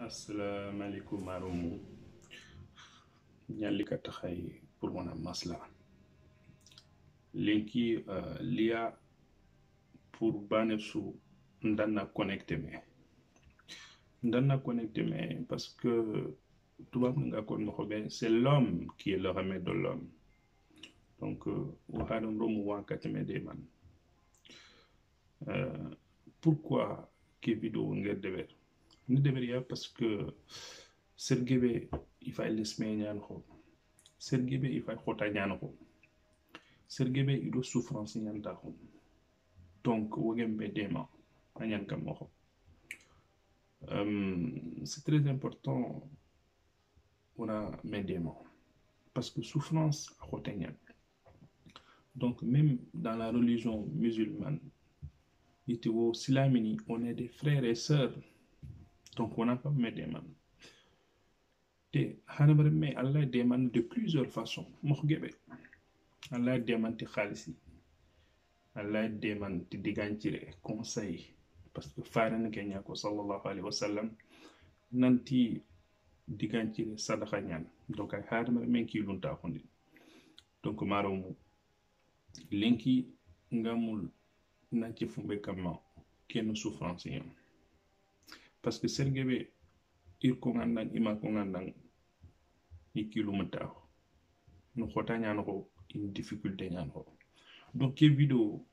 Assalamualaikum marumu nyalli ka taxay pour mona masla linki lia pour bane su ndanna connecté me parce que tubab nga kon mo xobe c'est l'homme qui est le remède de l'homme donc wa hadum romu wankati me de man pourquoi que vidéo ngir deber ni deberia parce que sergebe il faut l'esme ñaan xo sergebe il faut xota ñaan xo sergebe il do souffrance ñaan ta xo donc wogembe dema ñaan kam xo c'est très important on a médément parce que souffrance xota ñaan donc même dans la religion musulmane itiwo silamini on est des frères et sœurs donc on a pas médément te hanamare mais Allah demande de plusieurs façons moxgebe Allah demande khalisi Allah demande digantire conseil parce que faran kenya ko sallallahu alaihi wasallam nanti digantire sadaqa ñaan donc ay hanamare men ki lunta xondi donc maromu linki ngamul nanti fumbe kama ken souffrance yam parce que sergebe ir ko ngandan ima ko ngandan ikilu mata no xota ñaan ko une difficulté ñaan ko donc cette vidéo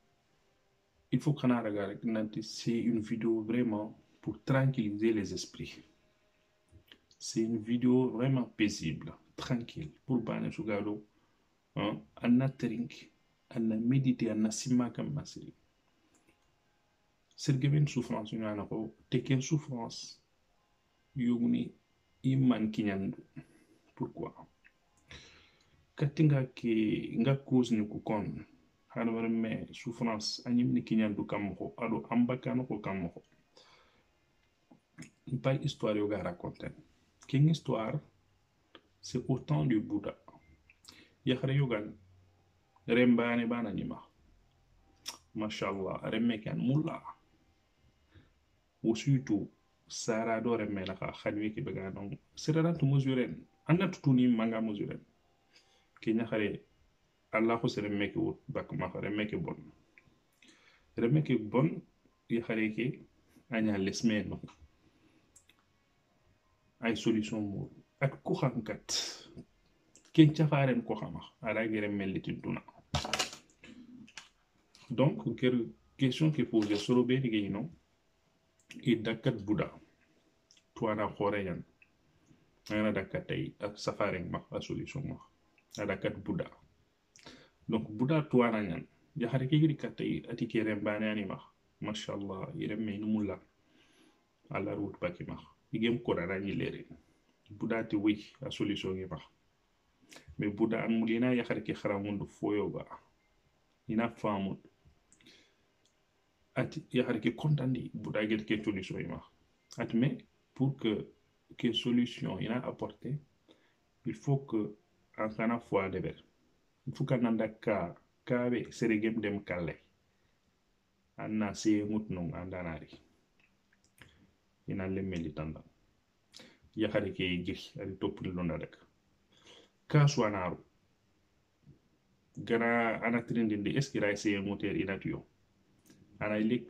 il faut qu'on regarde c'est une vidéo vraiment pour tranquilliser les esprits c'est une vidéo vraiment paisible tranquille pour bane sugado anna trink anna méditer anna simaka masiri sergeben souffrance ñana ko te ken souffrance yoguni iman kinyandu pourquoi katinga ke nga cause ni ku kon hana wara me souffrance anyim ni kinyandu kam ko ado ambakano ko kam ko pas histoire yo ga raconter ken histoire c'est au temps du Bouddha ya khare yogan rembane bana nyima machallah remme kan mulla surtout sara do remme la khadwi ki bega non c'est to mesurer anna tutuni manga mesurer ki ñaxare Allah ko sere meki wut bak ma xare meki bon ya xare ki anya lesme no ay solution mo ak ko xamkat ken ci faaren ko xama ala gere meliti duna donc question qui pose solo be ligé no i dakat Buddha tuana xoreyan ana dakatay ak safaren ma la solution ma adakat Buddha donc Buddha tuana nyan ya xare ki giri katay ati kerem banani ma mashallah yirem mulla ala route baki ma igem ko dara ni lere Buddha ti wi la solution ngi ma mais Buddha an mulina ya xare ki xaramundu foyoga ina famu ati ya xare ki contandi Buddha gel ke solution yi ma at mais pour que solution ina apporter il faut que en kana foi de ber il faut que nanda kabe seregem dem kalle anna se mutno andanari ina le militanda ya xare ke giri ari top lo ndak ka soanaru gana ana trindinde est-ce qu'il a essayé moteur inatio ana lik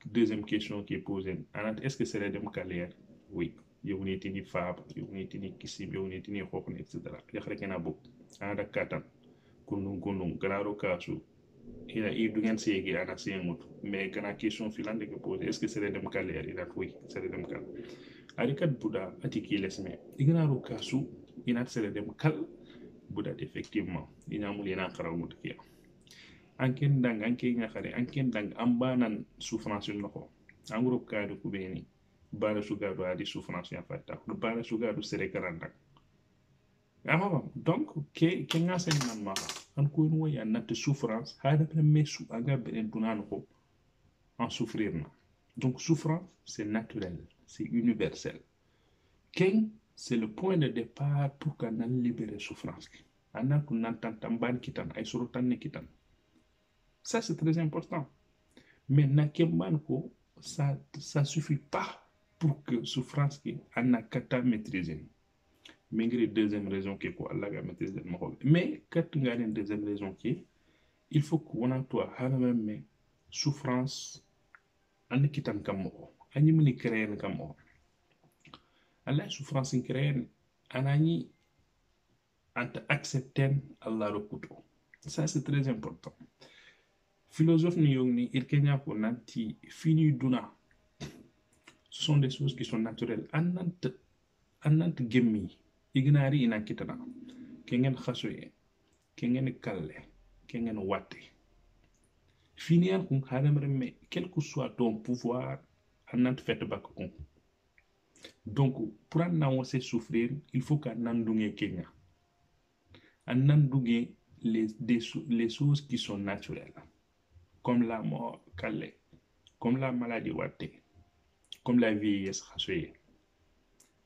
deuxième question qui est posée ana est-ce que c'est dem kalle oui yoguniti ni fab yoguniti ni kisim yoguniti ni xokne etc ya xare kena bok ana katan kundum gararo kasu ina i du ngeen segi ana semut mais gana question filande que poser est-ce que c'est dem kaler ina oui c'est dem kal ari kat Buddha atiki lesme ignaro kasu ina c'est dem kal Buddha effectivement ina mul ina qarawmut kiya anken dang anke nga xare anken dang ambanan souffrance noko angro kadu kubeni bana sugado adi souffrance ya fatta bana sugado sere karanda donc ke nga sen man ma an ko no ya nat souffrance hada pre mesu aga beren dunan ko en souffrir na donc souffrance c'est naturel c'est universel ken c'est le point de départ pour qu'on a libérer souffrance ana ko nan tan ban kitan ay suru tan kitan ça c'est très important mais na ke man ko ça suffit pas pour que souffrance qui en a kata maîtriser. Mais deuxième raison qui est quoi, Allah a maîtrisé le mahol. Mais quand tu as une deuxième raison qui est, il faut qu'on en toi, mais souffrance, en quittant comme moi, en y muni créer comme moi. Allah souffrance créer, en ani, en acceptant Allah le couteau. Ça c'est très important. Philosophe ni yogni, il kenya pour nanti fini duna. Ce sont des choses qui sont naturelles. Annant gemmi, ignari ina kitana. Kengen khasoye, kengen kalle, kengen wate. Finir kun hadamreme, quel que soit ton pouvoir, annant fait bakon. Donc, pour en souffrir, il faut qu'en andunge kenya. En andunge les choses qui sont naturelles. Comme la mort kalle, comme la maladie wate, comme la vieillesse khasoye.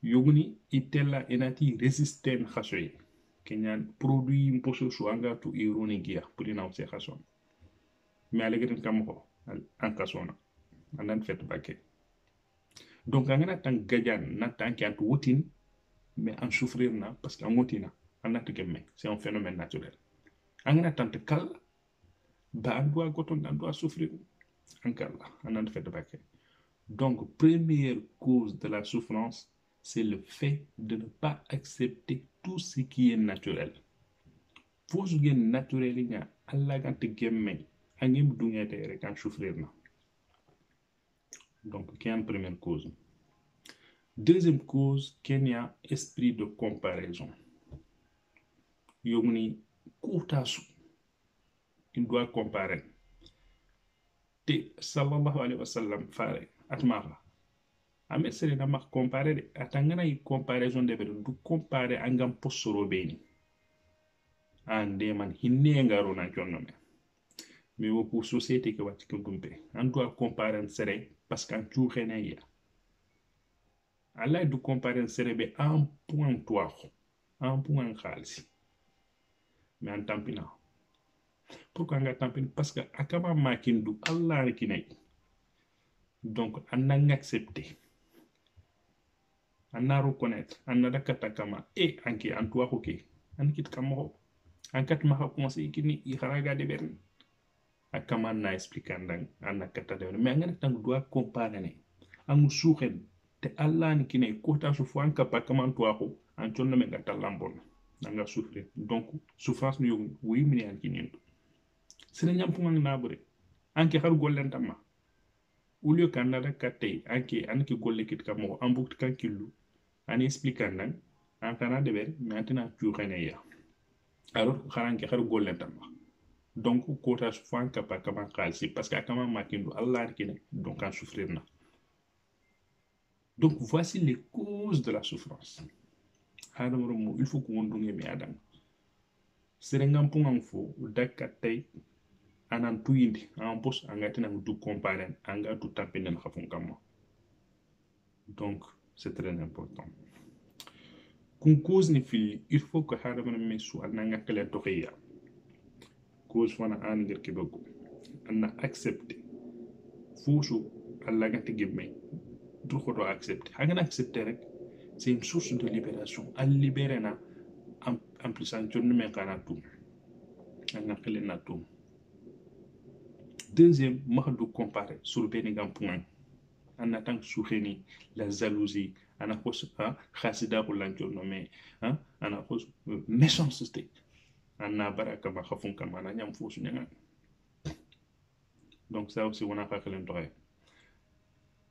Yogni itella enati resistant khasoye. Kenyan produit imposo su anga tu ironi gia pour ina ose khason. Mais alegren kamko en kasona. Anan fait baké. Donc angana tan gadjan na tan ki wotin mais en souffrir na parce qu'en wotina anat gemme. C'est un phénomène naturel. Angana tan kal ba doit goton doit souffrir en kala anan fait baké. Donc première cause de la souffrance c'est le fait de ne pas accepter tout ce qui est naturel. Faut que ce naturel est Allah quand tu gagnes, angem dunya te rek en souffrir na. Donc qui est une première cause. Deuxième cause, qu'il y a esprit de comparaison. Yomuni koutasu, il doit comparer. Te sallallahu alayhi wa sallam fare atmara. Ame sere na mak comparer de atangana yi comparaison de bedo du comparer angam posoro beni. Ande man hinne ngaro na kionno me. Mais pour société que wati kumpe, on doit comparer sere parce qu'en tu ya. Allah du comparer sere be un point toi, un point khalsi. Mais en tampina. Pourquoi on tampina? Parce que akama makindu Allah rekinay. Donc on a accepté. On a reconnaître, on a dakata kama et anki en toi ok. On quitte kamo. En kat maha conseil kini i kharaga de berne. Akama na expliquer ndang anna kata de mais ngana tang doit comparer ne. Amu souhen te Allah ni kine kota su fo anka pa kama toi ko en tonno me ngata lambon. Nanga souffrir. Donc souffrance ni oui mini an kinin. Sene nyam pungang nabure. Anki har gollen tamma. Au lieu qu'en a katay anki golle kit kamo ambuk kan killu. Ani expliquer ndang en kana de ber maintenant tu ya. Alors kharanki har gollen tamma. Donc kota su fo anka pa kama khalsi parce que kama makindu Allah kine donc en souffrir na. Donc voici les causes de la souffrance. Il faut qu'on donne mes adam. Serengam pungang fo dakatay anan tuyindi en poste angatina du comparer anga tout tapinen khafun kama. Donc c'est très important. Kun cause ni fili il faut que hadamana mesu ananga kala toxiya. Cause fana an ngir kibego. Anna accepter. Fousu Allah gati gemme. Du ko do accepter. Hagana accepter rek c'est une source de libération. À libérer na en plus en tourne me kana tout. Anna kala na tout. Deuxième, mahadou comparer sur le bénigam point. En attendant souheni la jalousie, en a cause khasida pour l'antionnome, en a cause méchanceté. En a baraka ma khafun kamana nyam fosu nyanga. Donc ça aussi on a pas que l'intérêt.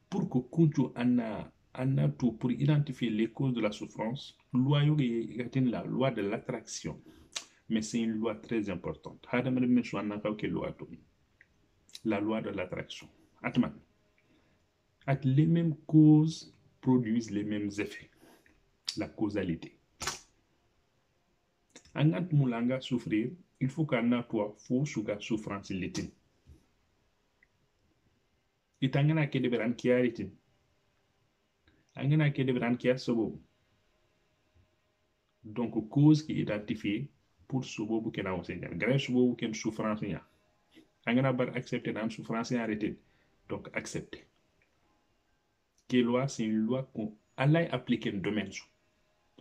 Pour que kuntu en a tout pour identifier les causes de la souffrance, loi yogi la loi de l'attraction. Mais c'est une loi très importante. Hadam remesu en a quelque loi tout. La loi de l'attraction. Atman. Les mêmes causes produisent les mêmes effets. La causalité. Angat moulanga souffrir, il faut qu'en a toi, faut souga souffrance l'étin. Itangana ke de beran kia ritin. Angana ke de beran kia sobo. Donc cause qui est identifiée pour sobo bu kena osenyan. Grâce sobo bu ken souffrance nya. Angana bar accepter dans souffrance arrêter. Donc accepter. Qui loi, c'est une loi qu'on Allah applique un domaine.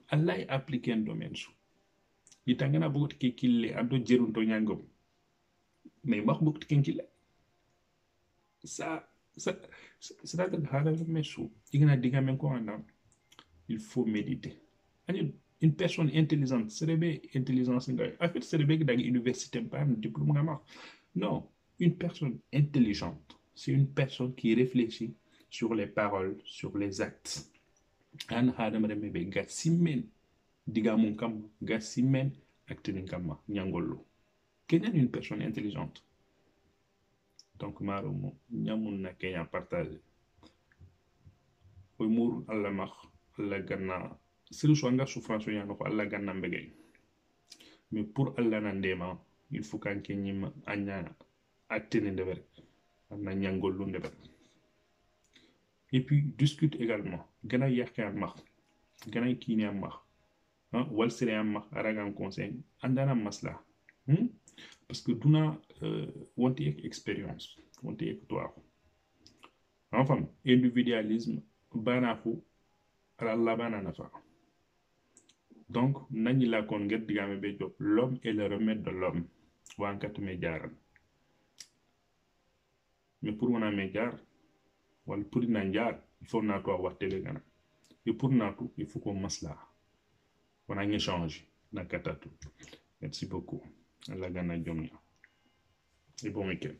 Allah applique un domaine. Il tangana beaucoup de kille ando jerun to nyangom. Mais wax beaucoup de kille. Ça, ça, c'est-à-dire il faut méditer. Une personne intelligente, c'est intelligence. En fait, c'est dans l'université, pas un diplôme. Non, une personne intelligente, c'est une personne qui réfléchit sur les paroles, sur les actes. An hadam remebe gasimen diga mon kam gasimen acte kama nyangolo. Kenyan une personne intelligente. Donc maromo nyamun na kenya partager. Oy mur alla mak alla ganna selu so anga souffrance yana ko alla ganna mbegay. Mais pour alla nandema il faut kan kenyim anya acte ne deber. Anna nyangolo deber. Et puis discute également. Gana yakkan mak. Gana kini mak. Wal sere mak aragan conseil andana masla. Parce que duna wonte expérience, wonte toi. Enfin, individualisme banafu ala labana nafa. Donc nani la kon get digame be job l'homme est le remède de l'homme. Wankat me jaran. Mais pour mon médiar wala pour nanjar il faut na toi watele gana. Et pour natu il faut qu'on masla. On a un échange na katatu. Merci beaucoup. Allah gana jomna. Et bon week-end.